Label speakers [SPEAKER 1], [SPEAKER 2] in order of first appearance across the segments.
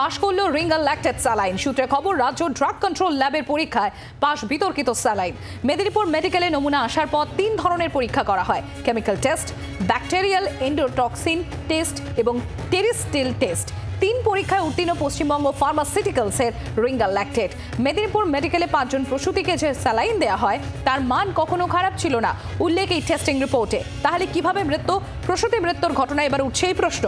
[SPEAKER 1] পাশ করল রিঙ্গাল lactate saline. সূত্রে খবর, রাজ্য ড্রাগ কন্ট্রোল ল্যাবের পরীক্ষায় পাশ বিতর্কিত স্যালাইন। মেদিনীপুর মেডিকেলে নমুনা আসার পর 3 ধরনের পরীক্ষা করা হয়: chemical test, bacterial endotoxin test এবং টেরিস্টিল টেস্ট। 3 পরীক্ষায় উত্তীর্ণ পশ্চিমবঙ্গ ফার্মাসিউটিক্যালসের রিঙ্গাল ল্যাকটেড। মেদিনীপুর মেডিকেলে 5 জন প্রসূতিকে যে স্যালাইন দেওয়া হয় তার মান কখনো খারাপ ছিল না, উল্লেখ এই টেস্টিং রিপোর্টে। তাহলে কিভাবে মৃত্যু? প্রসূতি মৃত্যুর ঘটনা এবার উঠছে এই প্রশ্ন।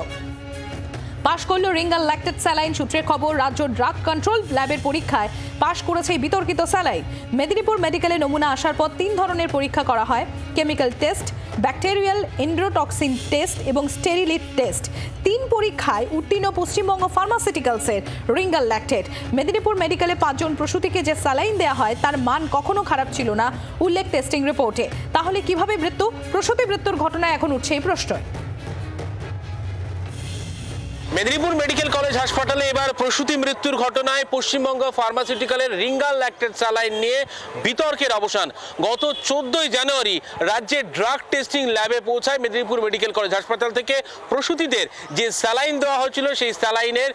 [SPEAKER 1] পাশ করল রিঙ্গাল ল্যাকটেড স্যালাইন। সূত্রের খবর, রাজ্য ড্রাগ কন্ট্রোল ল্যাবের পরীক্ষায় পাশ করেছে এই বিতর্কিত স্যালাইন। মেদিনীপুর মেডিকেলে নমুনা আসার পর 3 ধরনের পরীক্ষা করা হয়: chemical test, bacterial endotoxin test এবং স্টেরিলিট টেস্ট। 3 পরীক্ষায় উত্তীর্ণ পশ্চিমবঙ্গ ফার্মাসিউটিক্যালসের রিঙ্গাল ল্যাকটেড। মেদিনীপুর মেডিকেলে 5 জন প্রসূতিকে যে স্যালাইন দেওয়া হয় তার মান কখনো খারাপ ছিল না, উল্লেখ টেস্টিং রিপোর্টে। তাহলে কিভাবে মৃত্যু? প্রসূতি মৃত্যুর ঘটনা এখন উঠছে এই প্রশ্ন।
[SPEAKER 2] মেদিনীপুর মেডিকেল কলেজ হাসপাতালে এবার প্রসূতি মৃত্যুর ঘটনায় পশ্চিমবঙ্গ ফার্মাসিউটিক্যালের রিঙ্গাল ল্যাকটেড স্যালাইন নিয়ে বিতর্কের অবসান। গত 14ই জানুয়ারি রাজ্যের ড্রাগ টেস্টিং ল্যাবে পৌঁছায় মেদিনীপুর মেডিকেল কলেজ হাসপাতাল থেকে প্রসূতিদের যে স্যালাইন দেওয়া হয়েছিল সেই স্যালাইনের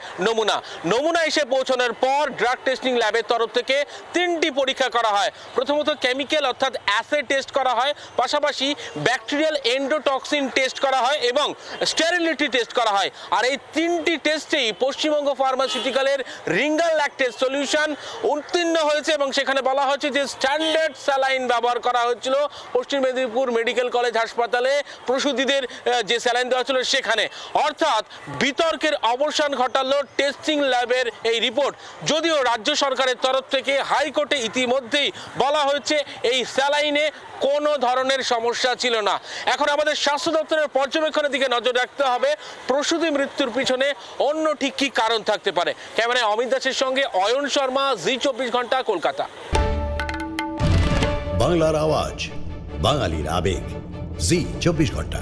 [SPEAKER 2] নমুনা এসে পৌঁছানোর পর ড্রাগ টেস্টিং ল্যাবের তরফ থেকে 3টি পরীক্ষা করা হয়। প্রথমত কেমিক্যাল অর্থাৎ অ্যাসিড টেস্ট করা হয়, পাশাপাশি ব্যাকটেরিয়াল এন্ডোটক্সিন টেস্ট করা হয় এবং স্টেরিলিটি টেস্ট করা হয়। আর এই 3টি টেস্টেই পশ্চিমবঙ্গ ফার্মাসিউটিক্যালের রিঙ্গাল ল্যাকটেড সলিউশন উত্তীর্ণ হয়েছে এবং সেখানে বলা হয়েছে যে স্ট্যান্ডার্ড স্যালাইন ব্যবহার করা হয়েছিল পশ্চিম মেদিনীপুর মেডিকেল কলেজ হাসপাতালে প্রসূতিদের যে স্যালাইন দেওয়া ছিল সেখানে। অর্থাৎ বিতর্কের অবসান ঘটালো টেস্টিং ল্যাবের এই রিপোর্ট। যদিও রাজ্য সরকারের তরফ থেকে হাইকোর্টে ইতিমধ্যেই বলা হয়েছে এই স্যালাইনে কোনো ধরনের সমস্যা ছিল না। এখন আমাদের স্বাস্থ্য দপ্তরের পর্যবেক্ষণের দিকে নজর রাখতে হবে, প্রসূতি মৃত্যুর পিছনে অন্য ঠিক কি কারণ থাকতে পারে। ক্যামেরায় অমিত দাসের সঙ্গে অয়ন শর্মা, জি 24 ঘন্টা, কলকাতা।
[SPEAKER 3] বাংলার আওয়াজ, বাঙালির আবেগ, জি 24 ঘন্টা।